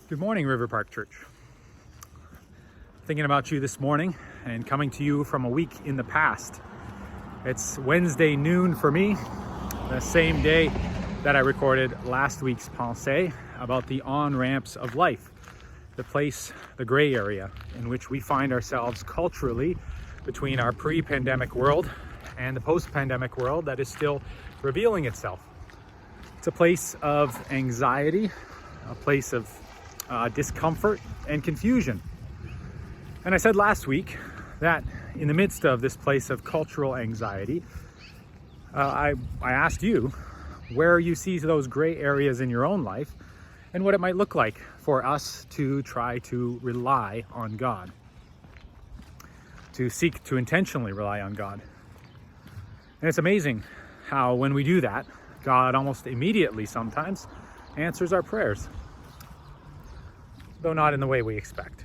Good morning, River Park Church. Thinking about you this morning and coming to you from a week in the past. It's Wednesday noon for me, the same day that I recorded last week's pensée about the on-ramps of life, the place, the gray area in which we find ourselves culturally between our pre-pandemic world and the post-pandemic world that is still revealing itself. It's a place of anxiety, a place of discomfort and confusion. And I said last week that in the midst of this place of cultural anxiety, I asked you where you see those gray areas in your own life and what it might look like for us to try to rely on God, to seek to intentionally rely on God. And it's amazing how when we do that, God almost immediately sometimes answers our prayers, though not in the way we expect.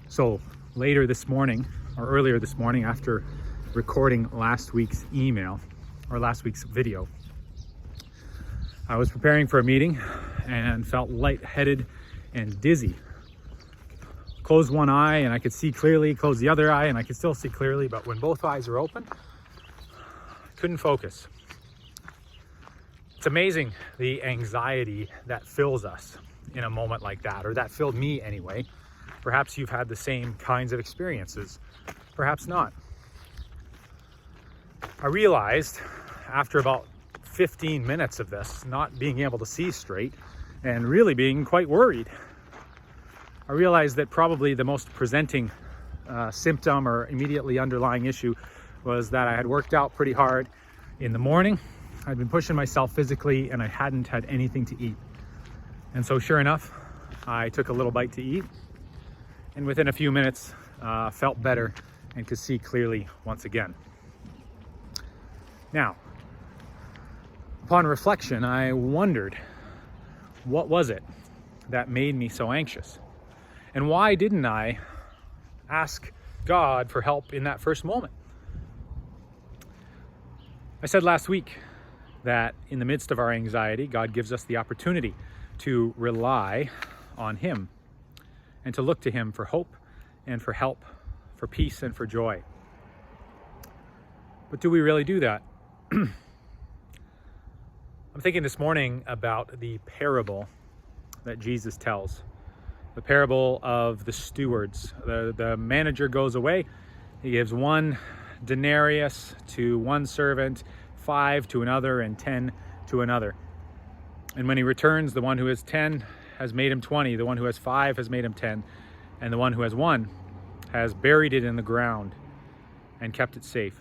So later this morning, or earlier this morning, after recording last week's email, or last week's video, I was preparing for a meeting and felt lightheaded and dizzy. Closed one eye and I could see clearly, closed the other eye and I could still see clearly, but when both eyes are open, I couldn't focus. It's amazing the anxiety that fills us in a moment like that, or that filled me anyway. Perhaps you've had the same kinds of experiences, perhaps not. I realized after about 15 minutes of this, not being able to see straight and really being quite worried, I realized that probably the most presenting symptom or immediately underlying issue was that I had worked out pretty hard in the morning. I'd been pushing myself physically and I hadn't had anything to eat. And so sure enough, I took a little bite to eat and within a few minutes felt better and could see clearly once again. Now, upon reflection, I wondered, what was it that made me so anxious? And why didn't I ask God for help in that first moment? I said last week that in the midst of our anxiety, God gives us the opportunity to rely on Him and to look to Him for hope and for help, for peace and for joy. But do we really do that? I'm thinking this morning about the parable that Jesus tells. The parable of the stewards. The manager goes away. He gives 1 denarius to one servant, 5 to another, and 10 to another. And when he returns, the one who has 10 has made him 20, the one who has 5 has made him 10, and the one who has 1 has buried it in the ground and kept it safe.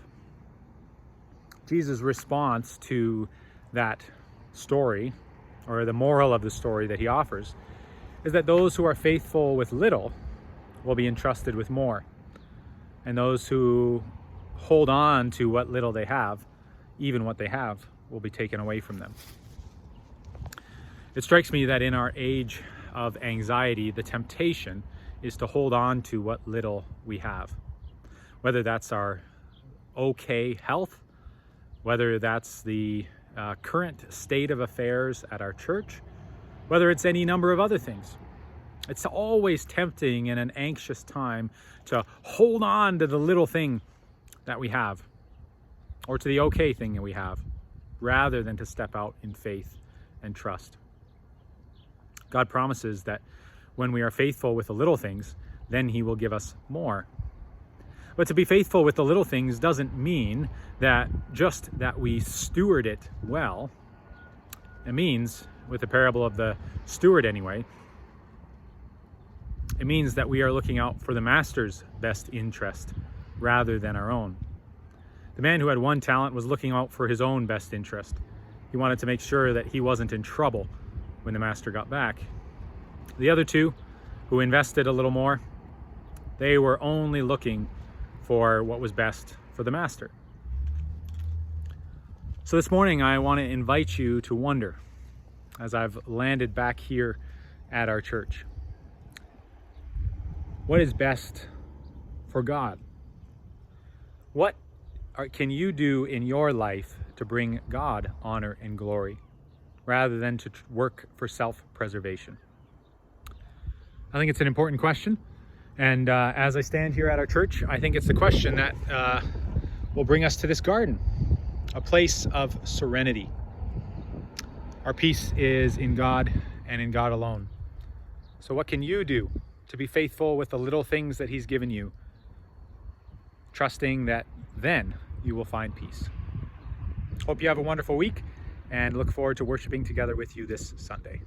Jesus' response to that story, or the moral of the story that he offers, is that those who are faithful with little will be entrusted with more, and those who hold on to what little they have, even what they have, will be taken away from them. It strikes me that in our age of anxiety, the temptation is to hold on to what little we have. Whether that's our okay health, whether that's the current state of affairs at our church, whether it's any number of other things. It's always tempting in an anxious time to hold on to the little thing that we have, or to the okay thing that we have, rather than to step out in faith and trust. God promises that when we are faithful with the little things, then He will give us more. But to be faithful with the little things doesn't mean that just that we steward it well. It means, with the parable of the steward anyway, it means that we are looking out for the master's best interest rather than our own. The man who had 1 talent was looking out for his own best interest. He wanted to make sure that he wasn't in trouble when the master got back. The other 2, who invested a little more, they were only looking for what was best for the master. So this morning I want to invite you to wonder, as I've landed back here at our church, what is best for God? What can you do in your life to bring God honor and glory, rather than to work for self-preservation? I think it's an important question. And as I stand here at our church, I think it's the question that will bring us to this garden, a place of serenity. Our peace is in God and in God alone. So what can you do to be faithful with the little things that He's given you, trusting that then you will find peace? Hope you have a wonderful week and look forward to worshiping together with you this Sunday.